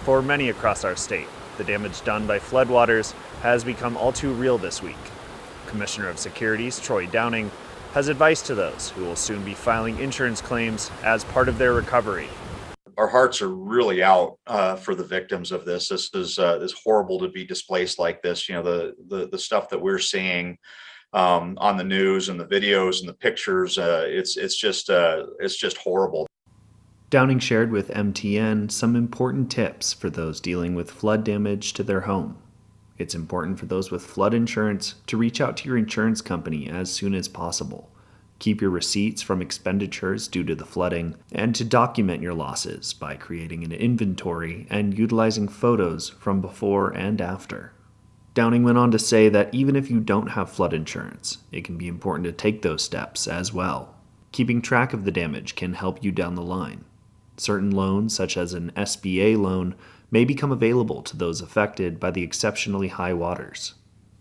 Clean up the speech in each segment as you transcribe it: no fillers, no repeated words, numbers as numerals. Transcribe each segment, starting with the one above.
For many across our state, the damage done by floodwaters has become all too real this week. Commissioner of Securities Troy Downing has advice to those who will soon be filing insurance claims as part of their recovery. Our hearts are really out for the victims of this. This is horrible to be displaced like this. You know, the stuff that we're seeing on the news and the videos and the pictures. It's just horrible. Downing shared with MTN some important tips for those dealing with flood damage to their home. It's important for those with flood insurance to reach out to your insurance company as soon as possible. Keep your receipts from expenditures due to the flooding, and to document your losses by creating an inventory and utilizing photos from before and after. Downing went on to say that even if you don't have flood insurance, it can be important to take those steps as well. Keeping track of the damage can help you down the line. Certain loans, such as an SBA loan, may become available to those affected by the exceptionally high waters.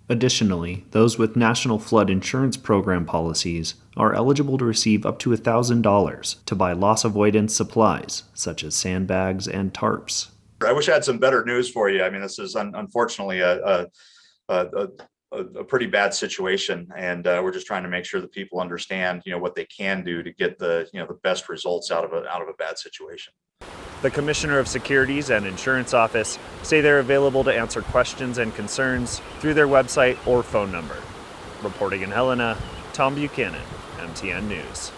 Additionally, those with National Flood Insurance Program policies are eligible to receive up to $1,000 to buy loss avoidance supplies, such as sandbags and tarps. I wish I had some better news for you. I mean, this is unfortunately a pretty bad situation, and we're just trying to make sure that people understand, what they can do to get the best results out of a bad situation. The Commissioner of Securities and Insurance Office say they're available to answer questions and concerns through their website or phone number. Reporting in Helena, Tom Buchanan, MTN News.